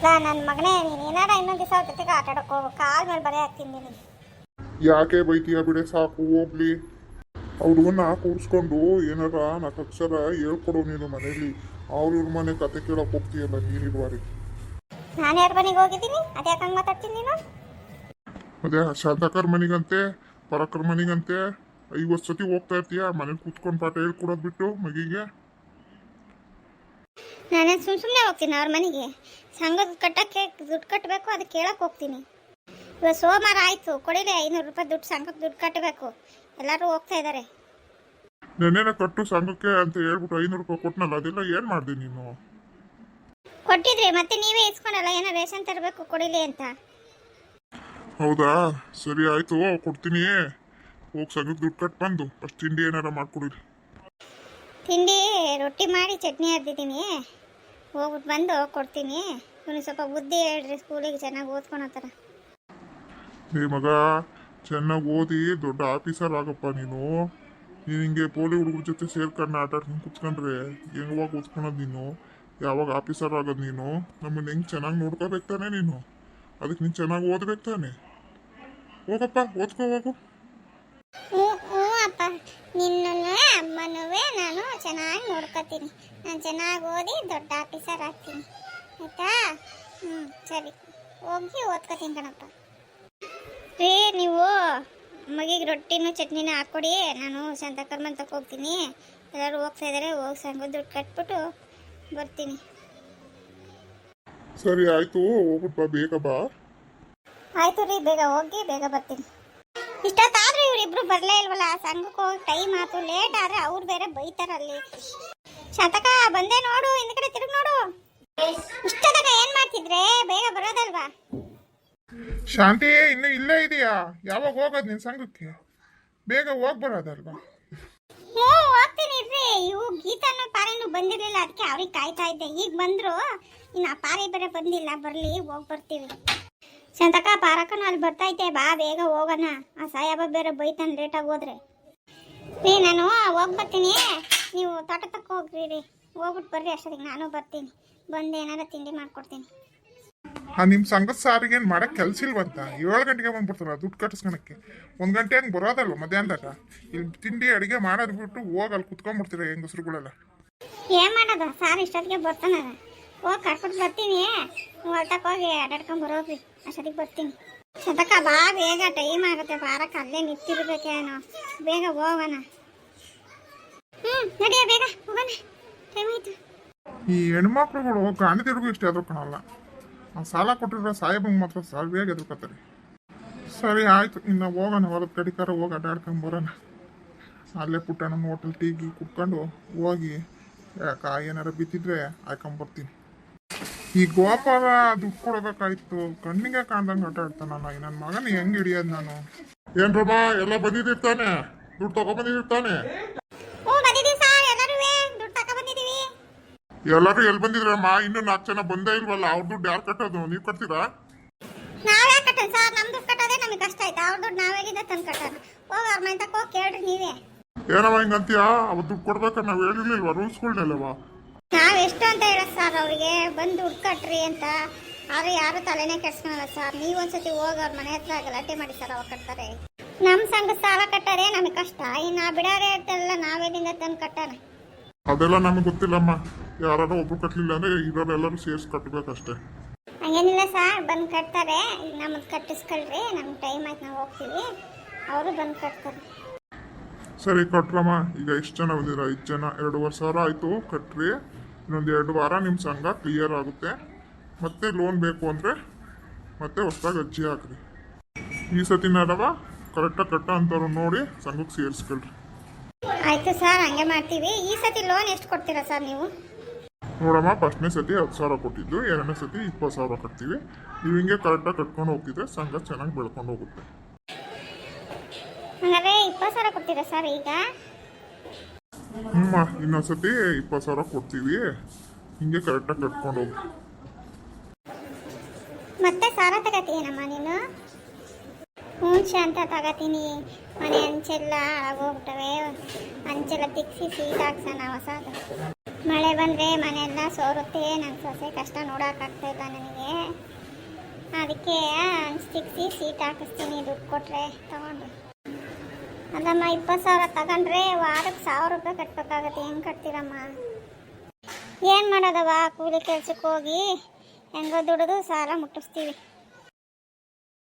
ನನ್ನ ಮಗನೇ ನೀನು ಏನಾರ ಇನ್ನೊಂದು ದಿವಸ ಅವ್ರ ಜೊತೆಗೆ ಆಟ ಆಡಕ್ಕೆ ಹೋಗು, ಕಾಲ ಮೇಲೆ ಬರೆ ಹಾಕ್ತೀನಿ ನಿನಗೆ. ಯಾಕೆ ಬೈತೀಯ ಬಿಡೆ, ಸಾಕು ಹೋಗ್ಲಿ. ಅವ್ರನ್ನ ಕೂರಿಸ್ಕೊಂಡು ಏನಾರ ನಾಲ್ಕು ಅಕ್ಷರ ಹೇಳ್ಕೊಡು ನೀನು ಮನೇಲಿ. ಅವ್ರ ಮನೆ ಕತೆ ಕೇಳಕ್ ಹೋಗ್ತೀಯಲ್ಲ ನೀನಿರುವಾರಿ. ನಾನು ಯಾರ ಮನೆಗೆ ಹೋಗಿದ್ದೀನಿ, ಅದೇ ಯಾಕಂಗೆ ಮಾತಾಡ್ತೀನಿ ನೀನು? ಅದೇ ಶಾಂತಕರ್ ಮನೆಗಂತೆ ಪರಕರ್ ಮನೆಗಂತೆ 50 ಸತಿ ಹೋಗ್ತಾ ಇರ್ತೀಯ ಮನೇಲಿ ಕೂತ್ಕೊಂಡು ಪಾಠ ಹೇಳ್ಕೊಡೋದು ಬಿಟ್ಟು ಮಗಿಗೆ. ನಾನು ಸುಮ್ಮನೆ ಹೋಗ್ತೀನಿ ಅವ್ರ ಮನೆಗೆ. ಸಂಘದ ಕಟ್ಟಕ್ಕೆ ದುಡ್ಡು ಕಟ್ಟಬೇಕು, ಅದಕ್ಕೆ ಕೇಳಕ್ಕೆ ಹೋಗ್ತೀನಿ. ಇವಾಗ ಸೋಮವಾರ ಆಯಿತು, ಕೊಡಿಲಿ 500 ರೂಪಾಯಿ ದುಡ್ಡು, ಸಂಘಕ್ಕೆ ದುಡ್ಡು ಕಟ್ಟಬೇಕು. ಎಲ್ಲರೂ ಹೋಗ್ತಾ ಇದ್ದಾರೆ. ನೆನ್ನೆನ ಕಟ್ಟು ಸಂಘಕ್ಕೆ ಅಂತ ಹೇಳ್ಬಿಟ್ಟು 500 ರೂಪಾಯಿ ಕೊಟ್ಟನಲ್ಲ, ಅದೆಲ್ಲ ಏನು ಮಾಡಿದೆ ನೀನು? ಕೊಟ್ಟಿದ್ರಿ, ಮತ್ತೆ ನೀವೇ ಇಸ್ಕೊಂಡಲ್ಲ ಏನೋ ರೇಷನ್ ತರಬೇಕು ಕೊಡಿಲಿ ಅಂತ. ಹೌದಾ, ಸರಿ ಆಯ್ತು ಕೊಡ್ತೀನಿ. ಹೋಗಿ ಸಂಘಕ್ಕೆ ದುಡ್ಡು ಕಟ್ಟು ಬಂದು ಫಸ್ಟ್ ತಿಂಡಿ ಏನಾರ ಮಾಡ್ಕೊಡಿರಿ. ತಿಂಡಿ ರೊಟ್ಟಿ ಮಾಡಿ ಚಟ್ನಿ ಅರ್ದಿದ್ದೀನಿ, ಹೋಗ್ಬಿಟ್ಟು ಬಂದು ಕೊಡ್ತೀನಿ. ಇವನು ಸ್ವಲ್ಪ ಬುದ್ಧಿ ಹೇಳ್ರಿ, ಸ್ಕೂಲಿಗೆ ಚೆನ್ನಾಗಿ ಓದ್ಕೊಳತ್ತಾರ. ಏ ಮಗ, ಚೆನ್ನಾಗಿ ಓದಿ ದೊಡ್ಡ ಆಫೀಸರ್ ಆಗಪ್ಪ ನೀನು. ನೀನು ಹಿಂಗೆ ಪೋಲಿ ಹುಡುಗರ ಜೊತೆ ಸೇರ್ಕೊಂಡು ಆಟ ಆಡ್ಕೊಂಡು ಕುತ್ಕೊಂಡ್ರೆ ಹೆಂಗವಾಗ ಓದ್ಕೊಳೋದು ನೀನು? ಯಾವಾಗ ಆಫೀಸರ್ ಆಗೋದು ನೀನು? ನಮ್ಮನ್ನು ಹೆಂಗೆ ಚೆನ್ನಾಗಿ ನೋಡ್ಕೋಬೇಕು ತಾನೆ ನೀನು? ಅದಕ್ಕೆ ನೀನು ಚೆನ್ನಾಗಿ ಓದ್ಬೇಕು ತಾನೆ. ಹೋಗಪ್ಪ ಓದ್ಕೋ ಹೋಗು. ಹ್ಞೂ ಅಪ್ಪ, ನಿನ್ನೂ ಅಮ್ಮನೂ ನಾನು ಚೆನ್ನಾಗಿ ನೋಡ್ಕೊತೀನಿ. ನಾನು ಚೆನ್ನಾಗಿ ಓದಿ ದೊಡ್ಡ ಆಫೀಸರ್ ಆಗ್ತೀನಿ, ಆಯಿತಾ? ಸರಿ, ಹೋಗಿ ಓದ್ಕೊತೀನಿ ಕಣಪ್ಪ. ರೀ, ನೀವು ಮಗಿಗೆ ರೊಟ್ಟಿನೂ ಚಟ್ನಿನೂ ಹಾಕ್ಕೊಡಿ, ನಾನು ಶಾಂತಕರ್ಮನ್ ತಕ ಹೋಗ್ತೀನಿ. ಎಲ್ಲರೂ ಹೋಗ್ತಾ ಇದ್ದಾರೆ, ಹೋಗಿ ಸಂಘ ದುಡ್ಡು ಕಟ್ಬಿಟ್ಟು ಬರ್ತೀನಿ. ಸರಿ ಆಯ್ತು, ಹೋಗ್ಬಿಟ್ಟು ಬಾ, ಬೇಗ ಬಾ. ಆಯ್ತು ರೀ, ಬೇಗ ಹೋಗಿ ಬೇಗ ಬರ್ತೀನಿ. ಇಷ್ಟೊತ್ತಾದ್ರೂ ಇವರಿಬ್ರು ಬರಲೇ ಇಲ್ವಲ್ಲ, ಸಂಘಕ್ಕೆ ಹೋಗಿ ಟೈಮ್ ಆಯ್ತು. ಲೇಟ್ ಆದರೆ ಅವ್ರು ಬೇರೆ ಬೈತಾರಲ್ಲಿ. ಶಾಂತಕ ಬಂದೆ ನೋಡು, ಹಿಂದ್ಗಡೆ ತಿರುಗಿ ನೋಡು. ಇಷ್ಟೊತ್ತಾಗ ಏನು ಮಾಡ್ತಿದ್ರೆ? ಬೇಗ ಬರೋದಲ್ವಾ? ಶಾಂತಿ ಇನ್ನು ಇಲ್ಲೇ ಇದೆಯಾ? ಯಾವಾಗ ಹೋಗೋದು ನಿನ್ನ ಸಂಘಕ್ಕೆ? ಬೇಗ ಹೋಗಿ ಬರೋದಲ್ವಾ? ಹ್ಞೂ ಹೋಗ್ತೀನಿ ಇರ್ರಿ. ಇವು ಗೀತಾನು ಪಾರಿನೂ ಬಂದಿರಲಿಲ್ಲ, ಅದಕ್ಕೆ ಅವ್ರಿಗೆ ಕಾಯ್ತಾ ಇದ್ದೆ. ಈಗ ಬಂದರು, ಇನ್ನು ಆ ಪಾರಿ ಬೇರೆ ಬಂದಿಲ್ಲ. ಬರಲಿ, ಹೋಗಿ ಬರ್ತೀವಿ. ಶಾಂತಕ, ಪಾರಕ್ಕನು ಅಲ್ಲಿ ಬರ್ತೈತೆ, ಬಾ ಬೇಗ ಹೋಗೋಣ. ಆ ಸಾಯಬ್ಬ ಬೇರೆ ಬೈತಾನೆ ಲೇಟಾಗಿ ಹೋದ್ರೆ. ರೀ, ನಾನು ಹೋಗಿ ಬರ್ತೀನಿ, ನೀವು ತೋಟ ತಕ್ಕ ಹೋಗ್ರಿ ರೀ. ಹೋಗ್ಬಿಟ್ಟು ಬರ್ರಿ, ಅಷ್ಟೊತ್ತಿಗೆ ನಾನು ಬರ್ತೀನಿ. ಬಂದು ಏನಾರ ತಿಂಡಿ ಮಾಡ್ಕೊಡ್ತೀನಿ. ನಿಮ್ಮ ಸಂಘದ ಸಾರಿಗೆ ಏನು ಮಾಡಕ್ಕೆ ಕೆಲಸ ಇಲ್ವಂತ? 7 ಗಂಟೆಗೆ ಬಂದ್ಬಿಡ್ತಾರ ದುಡ್ಡು ಕಟ್ಟಿಸ್ಕೊಳಕ್ಕೆ. 1 ಗಂಟೆ ಹಂಗೆ ಬರೋದಲ್ವ ಮಧ್ಯಾಹ್ನದಾಗ? ಇಲ್ಲಿ ತಿಂಡಿ ಅಡುಗೆ ಮಾಡೋದು ಬಿಟ್ಟು ಹೋಗಿ ಅಲ್ಲಿ ಕುತ್ಕೊಂಡ್ಬಿಡ್ತೀರ ಹೆಂಗಸ್ರುಗಳೆಲ್ಲ. ಏನು ಮಾಡೋದು, ಸಾರು ಇಷ್ಟೊತ್ತಿಗೆ ಬರ್ತಾನ. ಹೋಗಿ ಕಟ್ಬಿಟ್ಟು ಬರ್ತೀನಿ. ಹೊಲ್ತಕ್ಕೆ ಹೋಗಿ ಆಟಾಡ್ಕೊಂಡು ಬರೋಗ್ರಿ, ಅಷ್ಟೊತ್ತಿಗೆ ಬರ್ತೀನಿ. ಸತಕ ಬಾ ಬೇಗ, ಟೈಮ್ ಆಗುತ್ತೆ. ಪಾರಕ್ಕೆ ಅಲ್ಲೇ ನಿಂತಿರ್ಬೇಕೇನೋ. ಬೇಗ ಹೋಗೋಣ. ನಡಿಯ, ಬೇಗ ಹೋಗೋಣ, ಟೈಮ್ ಆಯ್ತು. ಈ ಹೆಣ್ಮಕ್ಳುಗಳು ಗಾಂಧಿದಿರ್ಗೂ ಇಷ್ಟ ಎದ್ರು ಕಾಣಲ್ಲ. ಸಾಲ ಕೊಟ್ಟಿರೋ ಸಾಹೇಬಂಗೆ ಮಾತ್ರ ಬೇಗ ಎದುರ್ಕೋತಾರೆ. ಸರಿ ಆಯ್ತು, ಇನ್ನು ಹೋಗೋಣ, ಹೊಲದ ಕಡಿಕಾರ ಹೋಗಿ ಅಡ್ಡಾಡ್ಕೊಂಡು ಬರೋಣ. ಅಲ್ಲೇ ಪುಟ್ಟಣ್ಣ ಹೋಟೆಲ್ ಟೀಗಿ ಕುಟ್ಕೊಂಡು ಹೋಗಿ ಏನಾರ ಬಿತ್ತಿದ್ರೆ ಹಾಕೊಂಬರ್ತೀನಿ. ಈ ಗೋಪಾಲ ದುಡ್ಡು ಕೊಡಬೇಕಾಯ್ತು, ಕಣ್ಣಿಗೆ ಕಾಣ್ದಂಗೆ ಆಟ ಆಡ್ತಾನಲ್ಲ. ನನ್ನ ಮಗನ ಹೆಂಗೆ ಹಿಡಿಯೋದು ನಾನು? ಏನ್ ಬಾಬಾ, ಎಲ್ಲ ಬಂದಿದ್ದಿರ್ತಾನೆ, ದುಡ್ಡು ತಗೊಂಡ್ಬಂದಿರ್ತಾನೆ. ಎಲ್ಲರೂ ಎಲ್ಲಿ ಬಂದಿದ್ರಮ್ಮ? ಇನ್ನು 4 ಜನ ಬಂದೇ ಇಲ್ವಲ್ಲ. ಅವ್ರ ದುಡ್ಡು ಯಾರು ಕಟ್ಟೋದು? ನೀವು ಕಟ್ತೀರಾ? ನಾವೇ ಕಟ್ಟೋಣ ಸರ್, ನಮ್ ದುಡ್ಡು ಕಟ್ಟೋದೇ ನಮಗೆ ಕಷ್ಟ ಆಯ್ತು. ಅವ್ರ ದುಡ್ಡು ನಾವೇಗಿದ್ದ ತಂದು ಕಟ್ಟೋಣ. ಹೋಗಿ ಅವ್ರ ಮನೆ ತಕ್ಕ ಹೋಗಿ ಕೇಳ್ರಿ ನೀವೇ. ಏನವ ಹಿಂಗಂತೀಯ? ಅವತ್ತು ದುಡ್ಡು ಕೊಡ್ಬೇಕ ನಾವು ಹೇಳಿರ್ಲಿಲ್ವಾ ರೂಲ್ಸ್ಗಳನ್ನೆಲ್ಲವಾ? ನಾವ್ ಎಷ್ಟು ಅಂತ ಹೇಳೋದು ಸರ್ ಅವ್ರಿಗೆ, ಬಂದು ದುಡ್ಡು ಕಟ್ರಿ ಅಂತ. ಆದ್ರೆ ಯಾರು ತಲೆನೇ ಕೆಡ್ಸ್ಕೊಳಲ್ಲ ಸರ್. ನೀವೊಂದ್ಸತಿ ಹೋಗಿ ಅವ್ರ ಮನೆ ಹತ್ರ ಗಲಾಟೆ ಮಾಡಿ ಸರ್, ಅವಾಗ ಕಟ್ತಾರೆ. ನಮ್ ಸಂಘ ಸಾಲ ಕಟ್ಟಾರೆ ನಮಗೆ ಕಷ್ಟ, ಇನ್ನು ಬಿಡಾರೆ ಅಂತೆಲ್ಲ ನಾವೇನಿಂದ ತಂದು ಕಟ್ಟೋಣ. ಅದೆಲ್ಲ ನಮಗೆ ಗೊತ್ತಿಲ್ಲಮ್ಮ. ಯಾರು ಒಬ್ರು ಕಟ್ಟಲಿಲ್ಲ ಅಂದ್ರೆ ಇರೋರೆಲ್ಲರೂ ಸೇರಿಸಿ ಕಟ್ಟಬೇಕಷ್ಟೇ. ಹಂಗೇನಿಲ್ಲ ಸರ್, ಬಂದು ಕಟ್ತಾರೆ. ಈಗ ನಮ್ಮದು ಕಟ್ಟಿಸ್ಕೊಳ್ರಿ, ನಮ್ಗೆ ಟೈಮ್ ಆಯ್ತು, ನಾವು ಹೋಗ್ತೀವಿ. ಅವರು ಬಂದು ಕಟ್ತಾರೆ. ಸರಿ ಕಟ್ರಮ್ಮ. ಈಗ ಎಷ್ಟು ಜನ ಬಂದಿರ? 5 ಜನ. 2,500 ಸಾವಿರ ಆಯಿತು, ಕಟ್ರಿ. ಇನ್ನೊಂದು 2 ವಾರ ನಿಮ್ಮ ಸಂಘ ಕ್ಲಿಯರ್ ಆಗುತ್ತೆ. ಮತ್ತೆ ಲೋನ್ ಬೇಕು ಅಂದರೆ ಮತ್ತೆ ಹೊಸದಾಗಿ ಅರ್ಜಿ ಹಾಕ್ರಿ. ಈ ಸತಿ ನಡವ ಕರೆಕ್ಟಾಗಿ ಕಟ್ಟ ಅಂಥವ್ರು ನೋಡಿ ಸಂಘಕ್ಕೆ ಸೇರಿಸ್ಕೊಳ್ರಿ. ಆಯ್ತು ಸರ್, ಹಂಗೆ ಮಾಡ್ತೀವಿ. ಈ ಸತಿ ಲೋನ್ ಎಷ್ಟು ಕೊಡ್ತೀರಾ ಸರ್ ನೀವು? ನೋಡಮ್ಮ, ಫಸ್ಟ್ನೇ ಸತಿ 10,000 ಕೊಟ್ಟಿದ್ದು, 2ನೇ ಸತಿ 20,000 ಕಟ್ತೀವಿ. ನೀವು ಹಿಂಗೆ ಕರೆಕ್ಟಾಗಿ ಕಟ್ಕೊಂಡು ಹೋಗ್ತಿದ್ರೆ ಸಂಘ ಚೆನ್ನಾಗಿ ಬೆಳ್ಕೊಂಡು ಹೋಗುತ್ತೆ. ಹಂಗಾದ್ರೆ 20,000 ಕೊಡ್ತೀರಾ ಸರ್ ಈಗ? ಇನ್ನೊಂದ್ಸತಿ 20,000 ಕೊಡ್ತೀವಿ. ಹಿಂಗೆ ಕರೆಕ್ಟಾಗಿ ಕಟ್ಕೊಂಡು ಹೋಗಿ. ಮತ್ತೆ ಸಾಲ ತಗತೀನಮ್ಮ ನೀನು? ಹ್ಞೂ ಶಾಂತ, ತಗತೀನಿ. ಮನೆ ಅಂಚೆಲ್ಲ ಆಗೋಗ್ಬಿಟ್ಟವೆ, ಅಂಚೆಲ್ಲ ತಿಕ್ಸಿ ಸೀಟ್ ಹಾಕ್ಸೋಣ ಹೊಸದು. ಮಳೆ ಬಂದರೆ ಮನೆಯೆಲ್ಲ ಸೋರುತ್ತೆ. ನನ್ನ ಸೊಸೆ ಕಷ್ಟ ನೋಡೋಕ್ಕಾಗ್ತಾ ಇಲ್ಲ ನನಗೆ. ಅದಕ್ಕೆ ಸಿಕ್ಸಿ ಸೀಟ್ ಹಾಕಿಸ್ತೀನಿ, ದುಡ್ಡು ಕೊಟ್ಟರೆ ತಗೊಂಡು. ಅಲ್ಲಮ್ಮ 20,000 ತಗೊಂಡ್ರೆ ವಾರಕ್ಕೆ 1,000 ರೂಪಾಯಿ ಕಟ್ಬೇಕಾಗತ್ತೆ. ಹೆಂಗೆ ಕಟ್ತೀರಮ್ಮ? ಏನು ಮಾಡೋದವ, ಕೂಲಿ ಕೆಲ್ಸಕ್ಕೆ ಹೋಗಿ ಹೆಂಗೋ ದುಡಿದು ಸಾಲ ಮುಟ್ಟಿಸ್ತೀವಿ.